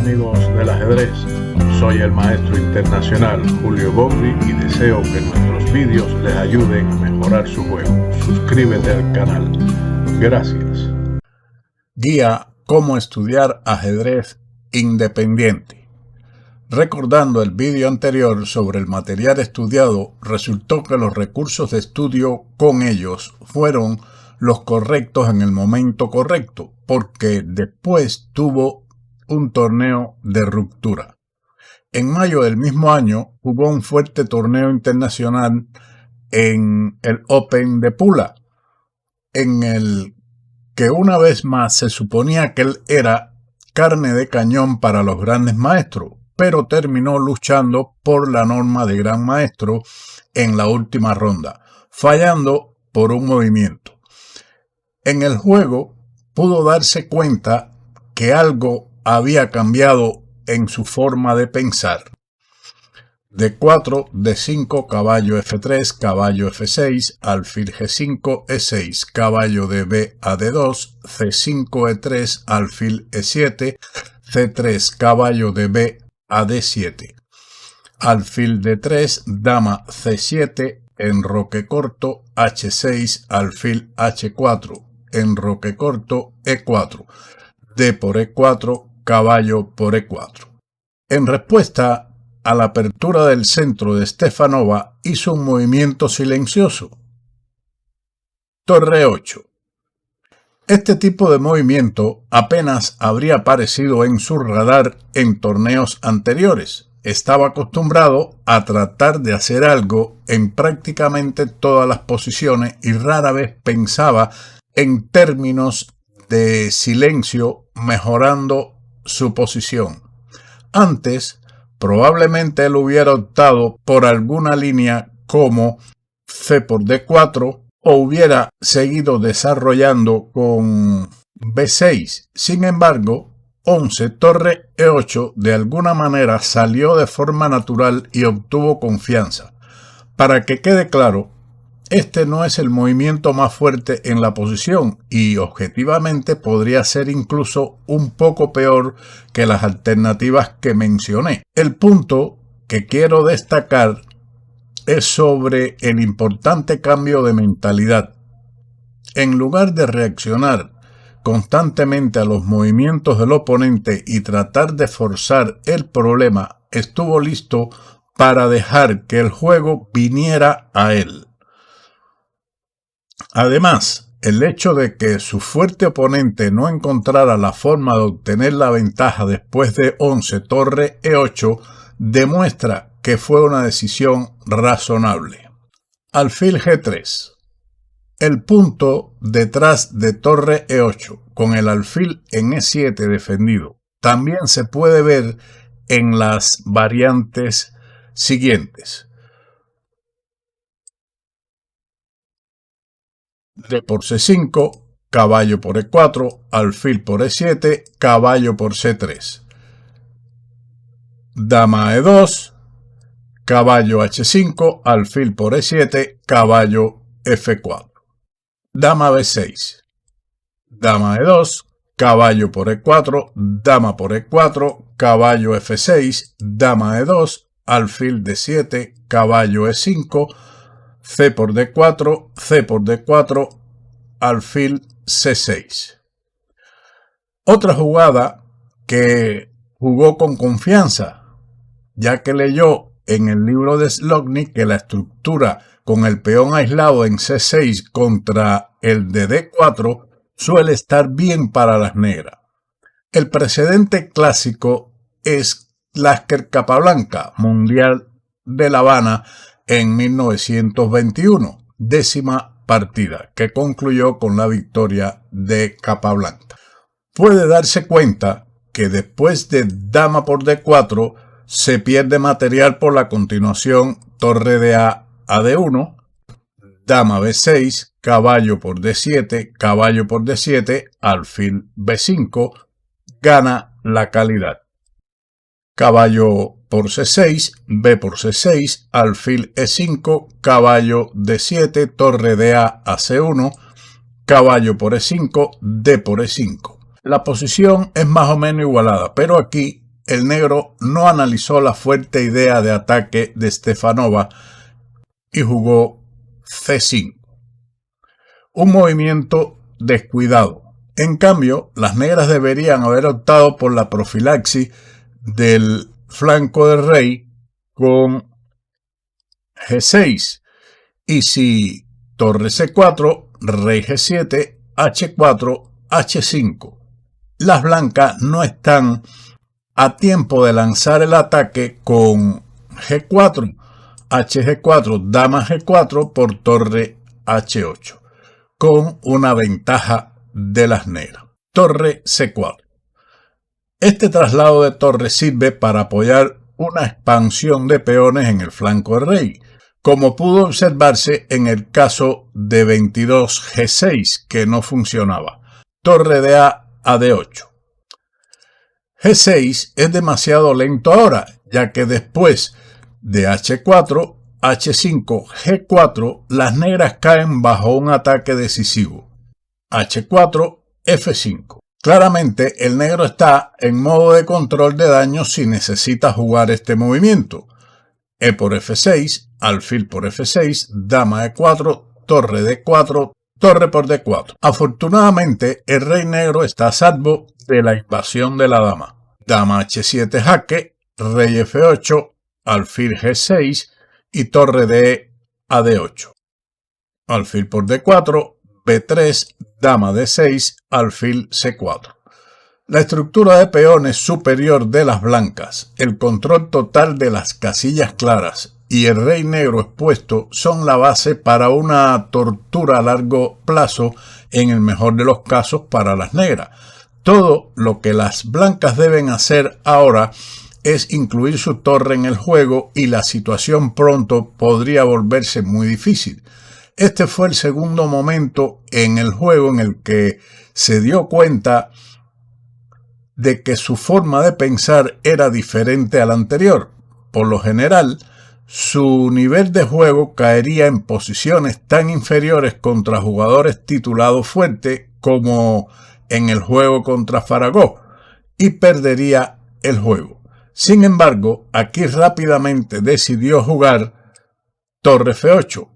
amigos del ajedrez, soy el maestro internacional Julio Bogri y deseo que nuestros vídeos les ayuden a mejorar su juego. Suscríbete al canal. Gracias. Guía Cómo estudiar ajedrez independiente. Recordando el vídeo anterior sobre el material estudiado, resultó que los recursos de estudio con ellos fueron los correctos en el momento correcto, porque después tuvo un torneo de ruptura. En mayo del mismo año jugó un fuerte torneo internacional en el Open de Pula, en el que una vez más se suponía que él era carne de cañón para los grandes maestros, pero terminó luchando por la norma de gran maestro en la última ronda, fallando por un movimiento. En el juego pudo darse cuenta que algo había cambiado en su forma de pensar. D4, D5, caballo F3, caballo F6, alfil G5, E6, caballo de B a D2, C5, E3, alfil E7, C3, caballo de B a D7, alfil D3, dama C7, enroque corto, H6, alfil H4, enroque corto, E4, D por E4, caballo por E4. En respuesta a la apertura del centro de Stefanova, hizo un movimiento silencioso. Torre 8. Este tipo de movimiento apenas habría aparecido en su radar en torneos anteriores. Estaba acostumbrado a tratar de hacer algo en prácticamente todas las posiciones y rara vez pensaba en términos de silencio mejorando su posición. Antes, probablemente él hubiera optado por alguna línea como C por D4 o hubiera seguido desarrollando con B6. Sin embargo, 11 torre E8 de alguna manera salió de forma natural y obtuvo confianza. Para que quede claro, este no es el movimiento más fuerte en la posición y objetivamente podría ser incluso un poco peor que las alternativas que mencioné. El punto que quiero destacar es sobre el importante cambio de mentalidad. En lugar de reaccionar constantemente a los movimientos del oponente y tratar de forzar el problema, estuvo listo para dejar que el juego viniera a él. Además, el hecho de que su fuerte oponente no encontrara la forma de obtener la ventaja después de 11 torre E8 demuestra que fue una decisión razonable. Alfil G3. El punto detrás de torre E8 con el alfil en E7 defendido también se puede ver en las variantes siguientes. D por C5, caballo por E4, alfil por E7, caballo por C3. Dama E2, caballo H5, alfil por E7, caballo F4. Dama B6. Dama E2, caballo por E4, dama por E4, caballo F6, dama E2, alfil D7, caballo E5, C por D4, C por D4, alfil C6. Otra jugada que jugó con confianza, ya que leyó en el libro de Slotnick que la estructura con el peón aislado en C6 contra el de D4 suele estar bien para las negras. El precedente clásico es Lasker Capablanca, Mundial de La Habana en 1921, 10ª partida, que concluyó con la victoria de Capablanca. Puede darse cuenta que después de dama por D4 se pierde material por la continuación torre de A a D1, dama B6, caballo por D7, caballo por D7, alfil B5, gana la calidad. Caballo por C6, B por C6, alfil E5, caballo D7, torre de A a C1, caballo por E5, D por E5. La posición es más o menos igualada, pero aquí el negro no analizó la fuerte idea de ataque de Stefanova y jugó C5. Un movimiento descuidado. En cambio, las negras deberían haber optado por la profilaxis del flanco del rey con G6. Y si torre C4, rey G7, H4, H5. Las blancas no están a tiempo de lanzar el ataque con G4, HG4, dama G4 por torre H8, con una ventaja de las negras. Torre C4. Este traslado de torre sirve para apoyar una expansión de peones en el flanco del rey, como pudo observarse en el caso de 22 G6, que no funcionaba. Torre de A a D8. G6 es demasiado lento ahora, ya que después de H4, H5, G4, las negras caen bajo un ataque decisivo. H4, F5. Claramente, el negro está en modo de control de daño si necesita jugar este movimiento. E por F6, alfil por F6, dama E4, torre D4, torre por D4. Afortunadamente, el rey negro está a salvo de la invasión de la dama. Dama H7 jaque, rey F8, alfil G6 y torre de a D8. Alfil por D4, B3, dama D6, alfil C4. La estructura de peones superior de las blancas, el control total de las casillas claras y el rey negro expuesto son la base para una tortura a largo plazo, en el mejor de los casos para las negras. Todo lo que las blancas deben hacer ahora es incluir su torre en el juego y la situación pronto podría volverse muy difícil. Este fue el segundo momento en el juego en el que se dio cuenta de que su forma de pensar era diferente a la anterior. Por lo general, su nivel de juego caería en posiciones tan inferiores contra jugadores titulados fuertes como en el juego contra Faragó y perdería el juego. Sin embargo, aquí rápidamente decidió jugar torre F8.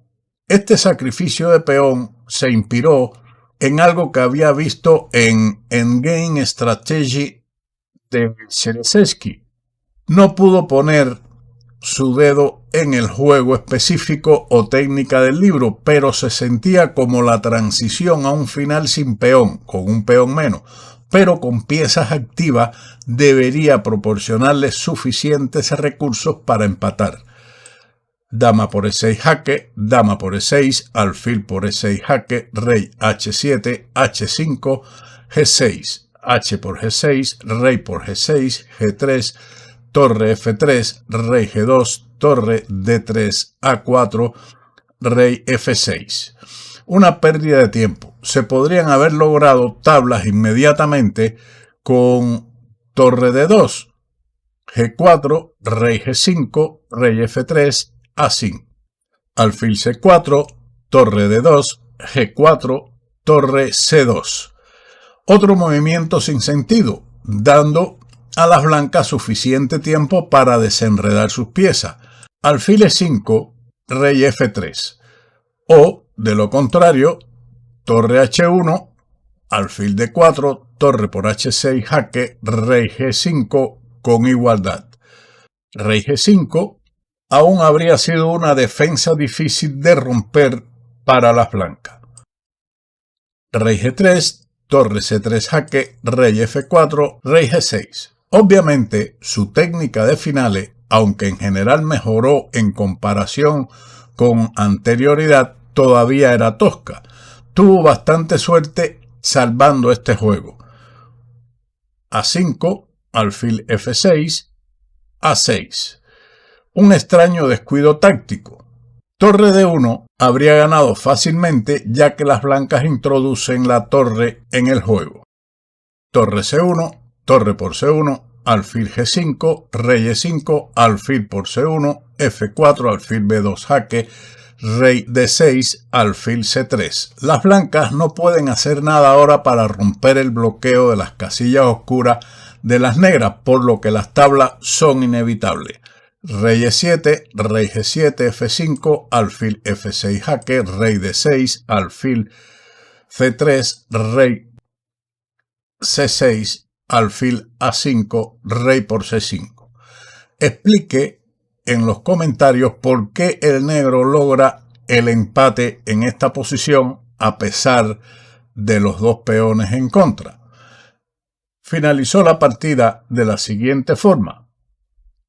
Este sacrificio de peón se inspiró en algo que había visto en Endgame Strategy de Cheryshev. No pudo poner su dedo en el juego específico o técnica del libro, pero se sentía como la transición a un final sin peón, con un peón menos, pero con piezas activas debería proporcionarle suficientes recursos para empatar. Dama por E6 jaque, dama por E6, alfil por E6 jaque, rey H7, H5, G6, H por G6, rey por G6, G3, torre F3, rey G2, torre D3, A4, rey F6. Una pérdida de tiempo. Se podrían haber logrado tablas inmediatamente con torre D2, G4, rey G5, rey F3, A5, alfil C4, torre D2, G4, torre C2. Otro movimiento sin sentido, dando a las blancas suficiente tiempo para desenredar sus piezas. Alfil E5, rey F3. O, de lo contrario, torre H1, alfil D4, torre por H6 jaque, rey G5 con igualdad. Rey G5 aún habría sido una defensa difícil de romper para las blancas. Rey G3, torre C3 jaque, rey F4, rey G6. Obviamente, su técnica de finales, aunque en general mejoró en comparación con anterioridad, todavía era tosca. Tuvo bastante suerte salvando este juego. A5, alfil F6, A6. Un extraño descuido táctico. Torre D1 habría ganado fácilmente ya que las blancas introducen la torre en el juego. Torre C1, torre por C1, alfil G5, rey E5, alfil por C1, F4, alfil B2 jaque, rey D6, alfil C3. Las blancas no pueden hacer nada ahora para romper el bloqueo de las casillas oscuras de las negras, por lo que las tablas son inevitables. Rey E7, rey G7, F5, alfil F6 jaque, rey D6, alfil C3, rey C6, alfil A5, rey por C5. Explique en los comentarios por qué el negro logra el empate en esta posición a pesar de los dos peones en contra. Finalizó la partida de la siguiente forma: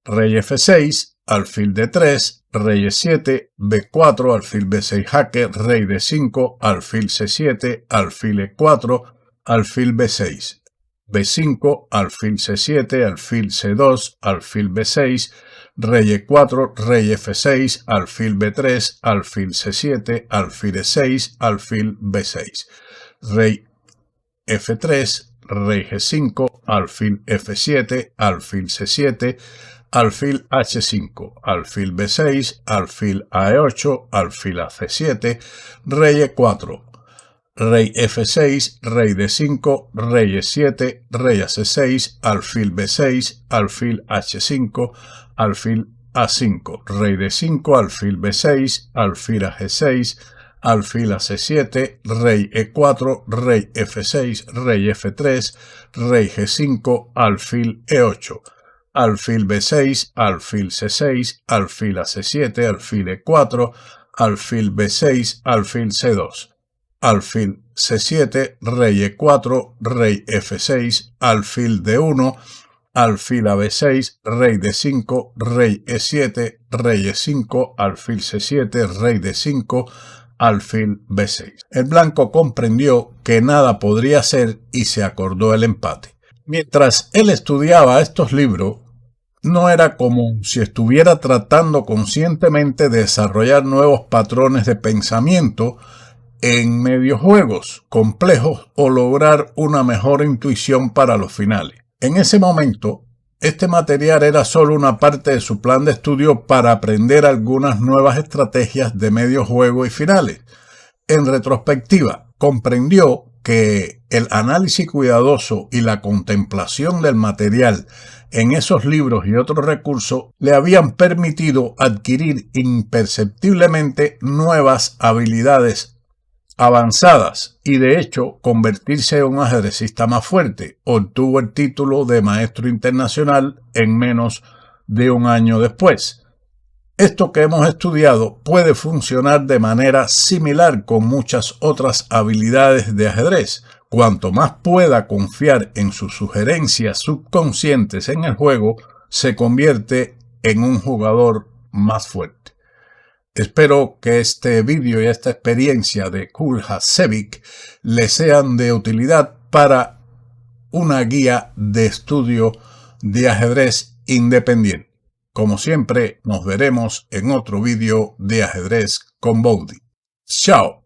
rey F6, alfil D3, rey E7, B4, alfil B6 jaque, rey D5, alfil C7, alfil E4, alfil B6, B5, alfil C7, alfil C2, alfil B6, rey E4, rey F6, alfil B3, alfil C7, alfil E6, alfil B6, rey F3, rey G5, alfil F7, alfil C7, alfil H5, alfil B6, alfil A8, alfil AC7, rey E4, rey F6, rey D5, rey E7, rey AC6, alfil B6, alfil H5, alfil A5, rey D5, alfil B6, alfil AG6, alfil AC7, rey E4, rey F6, rey F3, rey G5, alfil E8, alfil B6, alfil C6, alfil AC7, alfil E4, alfil B6, alfil C2, alfil C7, rey E4, rey F6, alfil D1, alfil AB6, rey D5, rey E7, rey E5, alfil C7, rey D5, alfil B6. El blanco comprendió que nada podría hacer y se acordó el empate. Mientras él estudiaba estos libros, no era como si estuviera tratando conscientemente de desarrollar nuevos patrones de pensamiento en mediojuegos complejos o lograr una mejor intuición para los finales. En ese momento, este material era solo una parte de su plan de estudio para aprender algunas nuevas estrategias de mediojuego y finales. En retrospectiva, comprendió que el análisis cuidadoso y la contemplación del material en esos libros y otros recursos le habían permitido adquirir imperceptiblemente nuevas habilidades avanzadas y de hecho convertirse en un ajedrecista más fuerte. Obtuvo el título de maestro internacional en menos de un año después. Esto que hemos estudiado puede funcionar de manera similar con muchas otras habilidades de ajedrez. Cuanto más pueda confiar en sus sugerencias subconscientes en el juego, se convierte en un jugador más fuerte. Espero que este vídeo y esta experiencia de Kuljasevich le sean de utilidad para una guía de estudio de ajedrez independiente. Como siempre, nos veremos en otro vídeo de ajedrez con Bowdy. ¡Chao!